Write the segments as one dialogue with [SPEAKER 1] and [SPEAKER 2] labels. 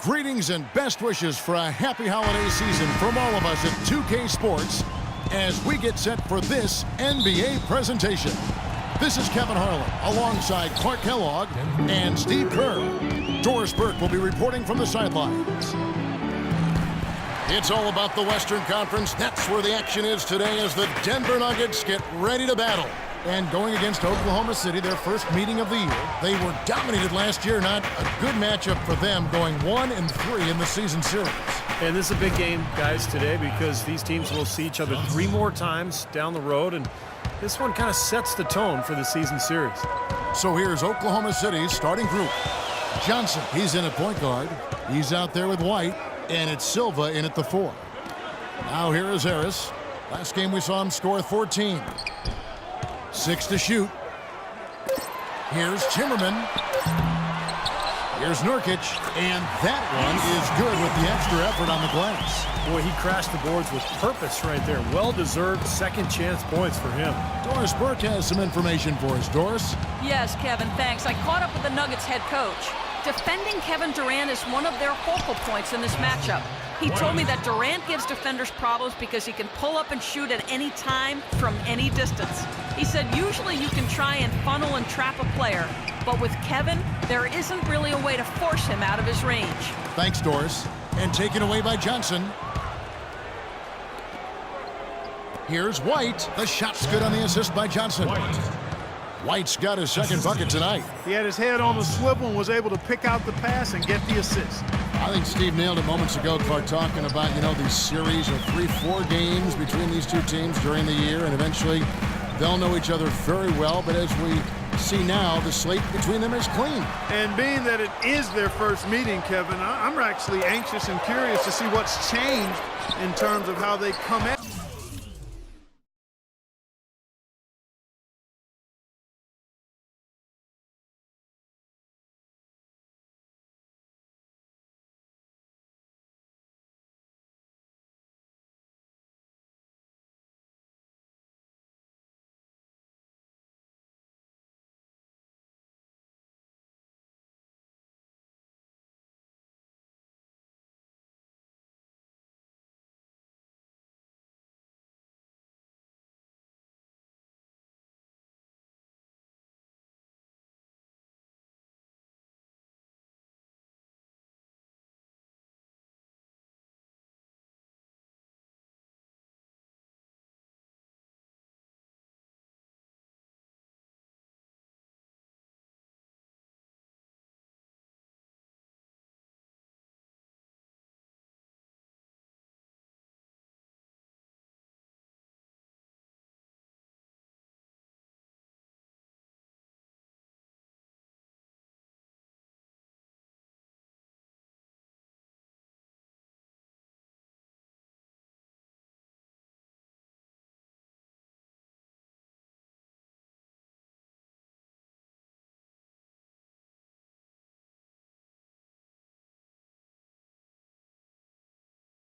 [SPEAKER 1] Greetings and best wishes for a happy holiday season from all of us at 2K Sports as we get set for this NBA presentation. This is Kevin Harlan alongside Clark Kellogg and Steve Kerr. Doris Burke will be reporting from the sidelines. It's all about the Western Conference. That's where the action is today as the Denver Nuggets get ready to battle. And going against Oklahoma City, their first meeting of the year, they were dominated last year. Not a good matchup for them, going 1-3 in the season series.
[SPEAKER 2] And this is a big game, guys, today because these teams will see each other 3 more times down the road, and this one kind of sets the tone for the season series.
[SPEAKER 1] So here's Oklahoma City's starting group. Johnson, he's in at point guard. He's out there with White, and it's Silva in at the 4. Now here is Harris. Last game we saw him score 14. 6 to shoot. Here's Timmerman. Here's Nurkic. And that one is good with the extra effort on the glass.
[SPEAKER 2] Boy, he crashed the boards with purpose right there. Well-deserved second chance points for him.
[SPEAKER 1] Doris Burke has some information for us. Doris?
[SPEAKER 3] Yes, Kevin, thanks. I caught up with the Nuggets head coach. Defending Kevin Durant is one of their focal points in this matchup. He told me that Durant gives defenders problems because he can pull up and shoot at any time from any distance. He said usually you can try and funnel and trap a player, but with Kevin, there isn't really a way to force him out of his range.
[SPEAKER 1] Thanks, Doris. And taken away by Johnson. Here's White. The shot's good on the assist by Johnson. White's got his second bucket tonight.
[SPEAKER 4] He had his head on the swivel and was able to pick out the pass and get the assist.
[SPEAKER 1] I think Steve nailed it moments ago, Clark, talking about, these series of 3-4 games between these two teams during the year, and eventually they'll know each other very well. But as we see now, the slate between them is clean.
[SPEAKER 4] And being that it is their first meeting, Kevin, I'm actually anxious and curious to see what's changed in terms of how they come at.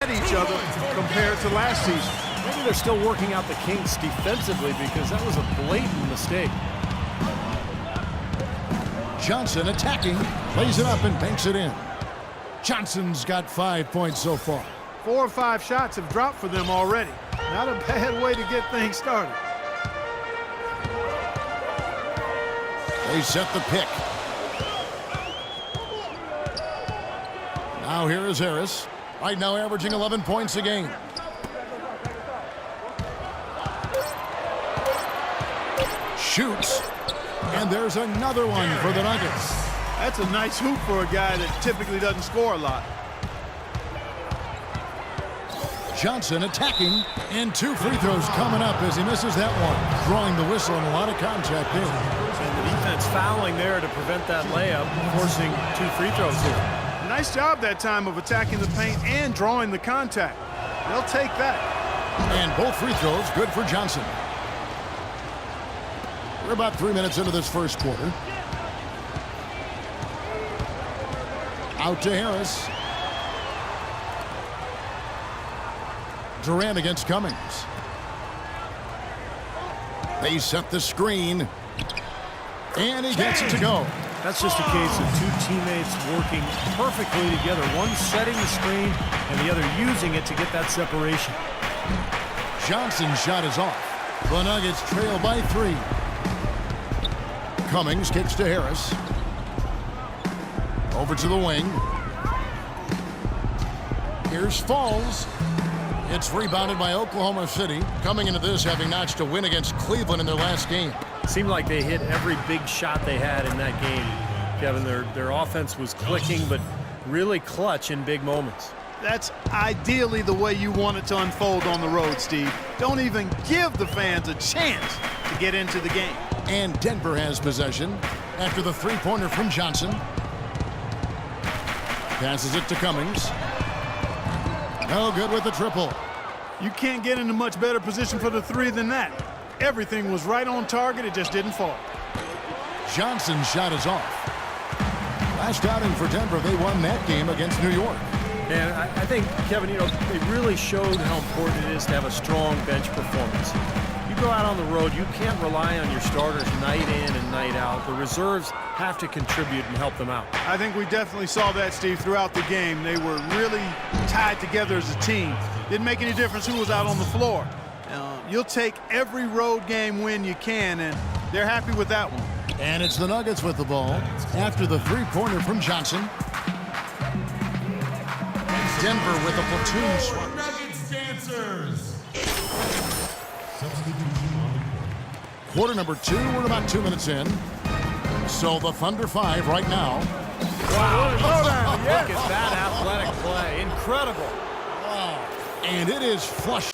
[SPEAKER 4] Each other compared to last season.
[SPEAKER 2] Maybe they're still working out the kinks defensively because that was a blatant mistake.
[SPEAKER 1] Johnson attacking, plays it up and banks it in. Johnson's got 5 points so far.
[SPEAKER 4] 4 or 5 shots have dropped for them already. Not a bad way to get things started.
[SPEAKER 1] They set the pick. Now here is Harris. Right now averaging 11 points a game. Shoots. And there's another one for the Nuggets.
[SPEAKER 4] That's a nice hoop for a guy that typically doesn't score a lot.
[SPEAKER 1] Johnson attacking, and 2 free throws coming up as he misses that one. Drawing the whistle and a lot of contact there.
[SPEAKER 2] And the defense fouling there to prevent that layup, forcing 2 free throws here.
[SPEAKER 4] Nice job that time of attacking the paint and drawing the contact. They'll take that.
[SPEAKER 1] And both free throws good for Johnson. We're about 3 minutes into this first quarter. Out to Harris. Durant against Cummings. They set the screen. And he gets it to go.
[SPEAKER 2] That's just a case of two teammates working perfectly together. One setting the screen and the other using it to get that separation.
[SPEAKER 1] Johnson's shot is off. The Nuggets trail by 3. Cummings kicks to Harris. Over to the wing. Here's Falls. It's rebounded by Oklahoma City, coming into this having notched a win against Cleveland in their last game.
[SPEAKER 2] Seemed like they hit every big shot they had in that game. Kevin, their offense was clicking, but really clutch in big moments.
[SPEAKER 4] That's ideally the way you want it to unfold on the road, Steve. Don't even give the fans a chance to get into the game.
[SPEAKER 1] And Denver has possession after the three-pointer from Johnson. Passes it to Cummings. No good with the triple.
[SPEAKER 4] You can't get in a much better position for the 3 than that. Everything was right on target. It just didn't fall.
[SPEAKER 1] Johnson's shot is off. Last outing for Denver, they won that game against New York.
[SPEAKER 2] And I think, Kevin, they really showed how important it is to have a strong bench performance. You go out on the road, you can't rely on your starters night in and night out. The reserves have to contribute and help them out.
[SPEAKER 4] I think we definitely saw that, Steve, throughout the game. They were really tied together as a team. Didn't make any difference who was out on the floor. You'll take every road game win you can, and they're happy with that one.
[SPEAKER 1] And it's the Nuggets with the ball after the three-pointer from Johnson. Denver with a platoon swipe.
[SPEAKER 5] Nuggets dancers.
[SPEAKER 1] Quarter number 2, we're about 2 minutes in. So the Thunder 5 right now.
[SPEAKER 2] Wow, look at that athletic play. Incredible.
[SPEAKER 1] Wow. And it is flush.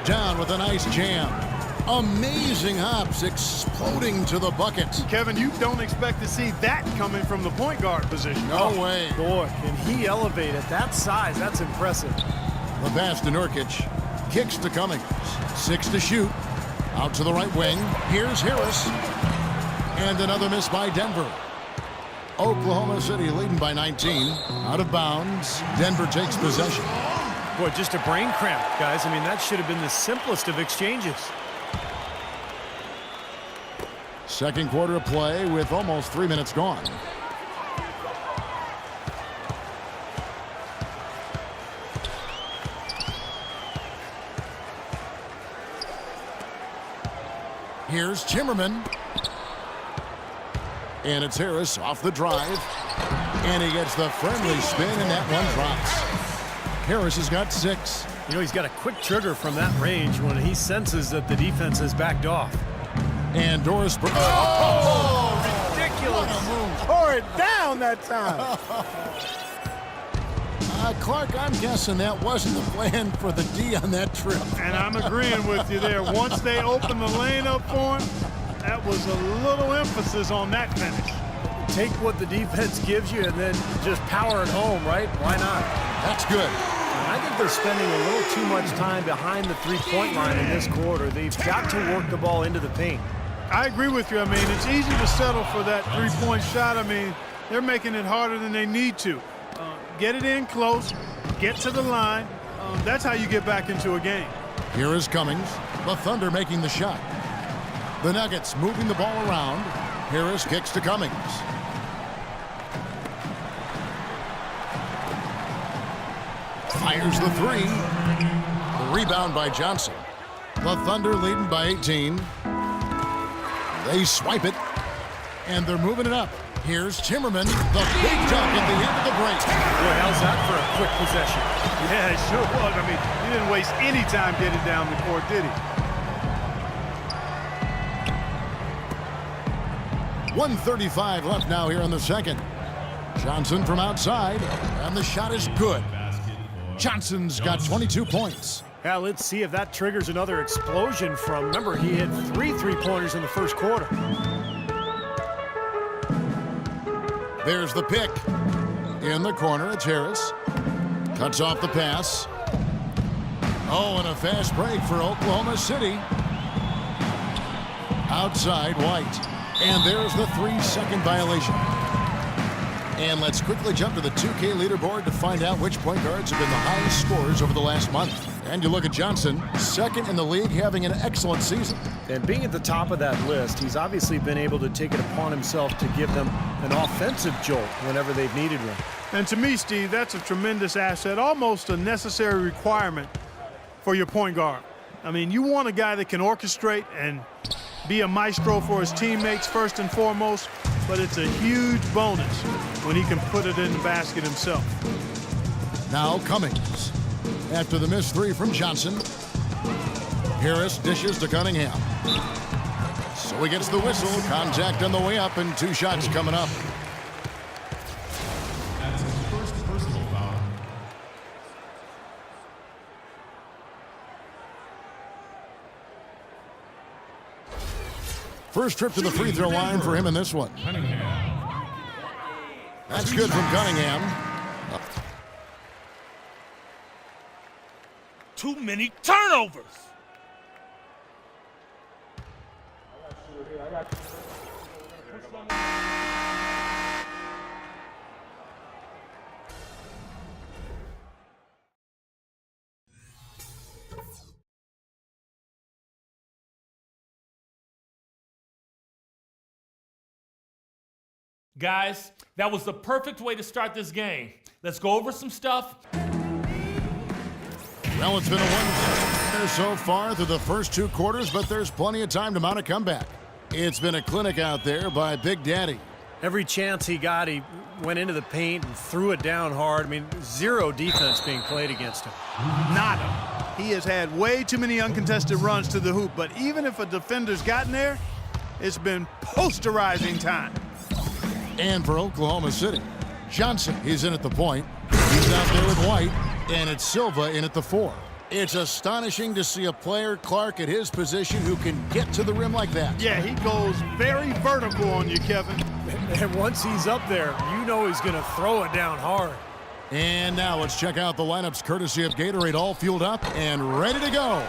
[SPEAKER 1] Down with a nice jam. Amazing hops exploding to the bucket.
[SPEAKER 4] Kevin, you don't expect to see that coming from the point guard position.
[SPEAKER 1] No way.
[SPEAKER 2] Boy, can he elevate at that size. That's impressive.
[SPEAKER 1] The pass to Nurkic. Kicks to Cummings. 6 to shoot. Out to the right wing. Here's Harris. And another miss by Denver. Oklahoma City leading by 19. Out of bounds. Denver takes possession.
[SPEAKER 2] Boy, just a brain cramp, guys. I mean, that should have been the simplest of exchanges.
[SPEAKER 1] Second quarter of play with almost 3 minutes gone. Here's Timmerman. And it's Harris off the drive. And he gets the friendly spin, and that one drops. Harris has got 6.
[SPEAKER 2] You know, he's got a quick trigger from that range when he senses that the defense has backed off.
[SPEAKER 1] And Doris...
[SPEAKER 2] Oh, ridiculous.
[SPEAKER 4] Tore it down that time.
[SPEAKER 1] Clark, I'm guessing that wasn't the plan for the D on that trip.
[SPEAKER 4] And I'm agreeing with you there. Once they opened the lane up for him, that was a little emphasis on that finish.
[SPEAKER 2] Take what the defense gives you and then just power it home, right? Why not?
[SPEAKER 1] That's good.
[SPEAKER 2] I think they're spending a little too much time behind the three-point line in this quarter. They've got to work the ball into the paint.
[SPEAKER 4] I agree with you. I mean, it's easy to settle for that three-point shot. I mean, they're making it harder than they need to. Get it in close, get to the line. That's how you get back into a game.
[SPEAKER 1] Here is Cummings. The Thunder making the shot. The Nuggets moving the ball around. Harris kicks to Cummings. Fires the three. The rebound by Johnson. The Thunder leading by 18. They swipe it, and they're moving it up. Here's Timmerman, the big dunk at the end of the break.
[SPEAKER 2] Boy, how's that for a quick possession?
[SPEAKER 4] Yeah, it sure was. I mean, he didn't waste any time getting down the court, did he?
[SPEAKER 1] 1:35 left now here in the second. Johnson from outside, and the shot is good. Johnson's got 22 points.
[SPEAKER 2] Yeah, let's see if that triggers another explosion from, remember, he hit 3 three-pointers in the first quarter.
[SPEAKER 1] There's the pick. In the corner, it's Harris. Cuts off the pass. Oh, and a fast break for Oklahoma City. Outside, White. And there's the 3-second violation. And let's quickly jump to the 2K leaderboard to find out which point guards have been the highest scorers over the last month. And you look at Johnson, second in the league, having an excellent season.
[SPEAKER 2] And being at the top of that list, he's obviously been able to take it upon himself to give them an offensive jolt whenever they've needed one.
[SPEAKER 4] And to me, Steve, that's a tremendous asset, almost a necessary requirement for your point guard. I mean, you want a guy that can orchestrate and be a maestro for his teammates first and foremost, but it's a huge bonus when he can put it in the basket himself.
[SPEAKER 1] Now Cummings. After the missed 3 from Johnson, Harris dishes to Cunningham. So he gets the whistle. Contact on the way up, and 2 shots coming up.
[SPEAKER 5] That's his first personal foul.
[SPEAKER 1] First trip to the free throw line for him in this one.
[SPEAKER 5] Cunningham.
[SPEAKER 1] That's good from Cunningham.
[SPEAKER 6] Too many turnovers. Guys, that was the perfect way to start this game. Let's go over some stuff.
[SPEAKER 1] Well, it's been a one so far through the first 2 quarters, but there's plenty of time to mount a comeback. It's been a clinic out there by Big Daddy.
[SPEAKER 2] Every chance he got, he went into the paint and threw it down hard. I mean, 0 defense being played against him.
[SPEAKER 4] Nada. He has had way too many uncontested runs to the hoop, but even if a defender's gotten there, it's been posterizing time.
[SPEAKER 1] And for Oklahoma City, Johnson is in at the point. He's out there with White, and it's Silva in at the 4. It's astonishing to see a player, Clark, at his position who can get to the rim like that.
[SPEAKER 4] Yeah, he goes very vertical on you, Kevin.
[SPEAKER 2] And once he's up there, you know he's going to throw it down hard.
[SPEAKER 1] And now let's check out the lineups courtesy of Gatorade, all fueled up and ready to go.